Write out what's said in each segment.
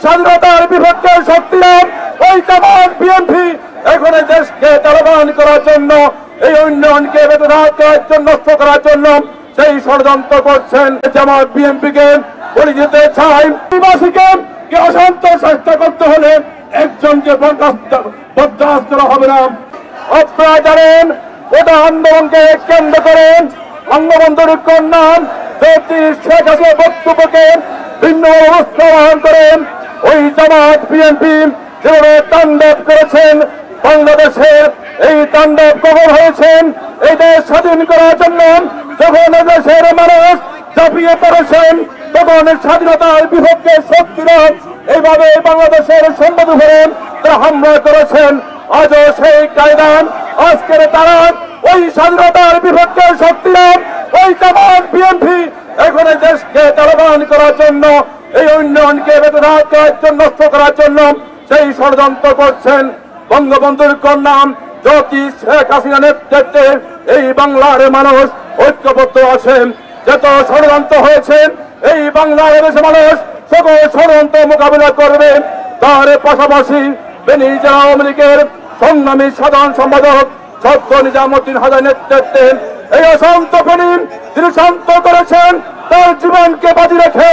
স্বাধীনতার বিপক্ষে শক্তিরা ওই জামাত বিএনপি এখন এই দেশকে তালেবান করার জন্য, এই উন্নয়নকে বেদনাঘাত করার জন্য, নষ্ট করার জন্য সেই ষড়যন্ত্র করছেন। জামাত বিএনপিকে বলে যেতে চাই, নিবাসীকে অশান্ত চেষ্টা করতে হলে একজনকে বরদাস্ত করা হবে না। আপনারা জানেন ওটা আন্দোলনকে কেন্দ্র করেন বঙ্গবন্ধুর কন্যা জ্যোতিষ শেখ হাসিনার বক্তব্যকে ভিন্ন অবস্থা গ্রহণ করেন ওই জামাত বিএনপি যেভাবে তাণ্ডব করেছেন বাংলাদেশের। এই তাণ্ডব কখন হয়েছেন? এই দেশ স্বাধীন করার জন্য যখন দেশের মানুষ ঝাঁপিয়ে পড়েছেন, তখন স্বাধীনতার বিপক্ষে শক্তিরা এইভাবে বাংলাদেশের সম্পদ ধরে তারা হামলা করেছেন। আজও সেই কায়দান আজকের তারা ওই স্বাধীনতার বিপক্ষে শক্তিরা ওই জামাত বিএনপি এখন এই দেশকে তালেবান করার জন্য, এই উন্নয়নকে বেদনাঘাত করার জন্য, নষ্ট করার জন্য সেই ষড়যন্ত্র করছেন। বঙ্গবন্ধুর কন্যা জ্যোতিষ শেখ হাসিনার নেতৃত্বে এই বাংলার মানুষ ঐক্যবদ্ধ আছেন। যত ষড়যন্ত্র হয়েছে এই বাংলাদেশের মানুষ সকল ষড়যন্ত্র মোকাবিলা করবে। তার পাশাপাশি ফেনী জেলা আওয়ামী লীগের সংগ্রামী সাধারণ সম্পাদক সদ্য নিজামুদ্দিন হাজার নেতৃত্বে এই অশান্ত ফেনী তিনি শান্ত করেছেন। তার জীবনকে বাজি রেখে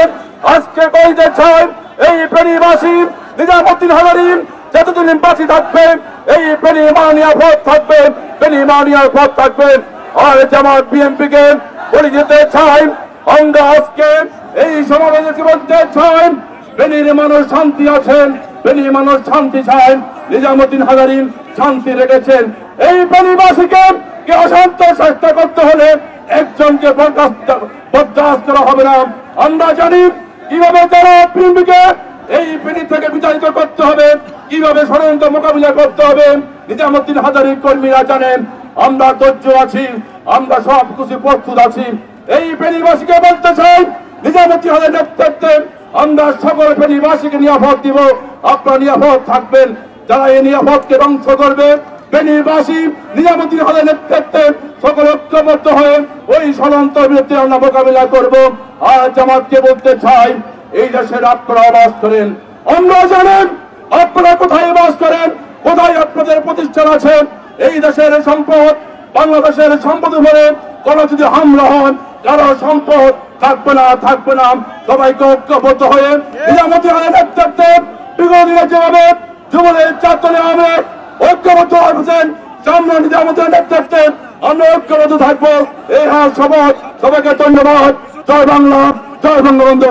আজকে কইতে চাই এই ফেনীবাসী নিজামুদ্দিন হাজারি যতদিন বাঁচি থাকবে এই ফেনী মানিয়া পথ থাকবে, ফেনী মানিয়ার পথ থাকবে। আর জামাত বিএনপিকে বলে যেতে চাই, আমরা আজকে এই সমাবেশে বলতে চাই ফেনীর মানুষ শান্তি আছেন, ফেনীর মানুষ শান্তি চান। নিজামুদ্দিন হাজারি শান্তি রেখেছেন। এই ফেনীবাসীকে অশান্ত চেষ্টা করতে হলে একজনকে বরদাস্ত করা হবে না। আমরা জানি কিভাবে তারা বিএনপিকে এই ফেনী থেকে বিতাড়িত করতে হবে, কিভাবে ষড়যন্ত্র মোকাবিলা করতে হবে। নিজামুদ্দিন হাজারী কর্মীরা জানেন, আমরা ধৈর্য আছি, আমরা সব কিছু প্রস্তুত আছি। এই ফেনীবাসীকে বলতে চাই, নিজামুদ্দিন হাজারীর নেতৃত্বে আমরা সকল ফেনীবাসীকে নিরাপদ দিব, আপনারা নিরাপদ থাকবেন। যারা এই নিরাপদকে ধ্বংস করবে ফেনীবাসী নিজামুদ্দিন হাজারীর নেতৃত্বে সকল ঐক্যবদ্ধ হয়ে ওই ষড়যন্ত্রের বিরুদ্ধে আমরা মোকাবিলা করব। আর জামাতকে বলতে চাই, এই দেশের আপনারা বাস করেন, আমরা জানেন আপনারা কোথায় বাস করেন, কোথায় আপনাদের প্রতিষ্ঠান আছে। এই দেশের সম্পদ বাংলাদেশের সম্পদ উপরে কোন যদি হামলা হন, কারো সম্পদ থাকবে না, থাকবে না। সবাইকে ঐক্যবদ্ধ হয়ে নিজামুদ্দিন হাজারীর নেতৃত্বে বিগত দিনে যেভাবে যুবলীগ ছাত্রলীগ হবে ঐক্যবদ্ধ হয়েছেন, সামনে নিজামুদ্দিনের নেতৃত্বে আমরা ঐক্যবদ্ধ থাকবো। এই হাল শপথ। সবাইকে ধন্যবাদ। জয় বাংলা, জয় বঙ্গবন্ধু।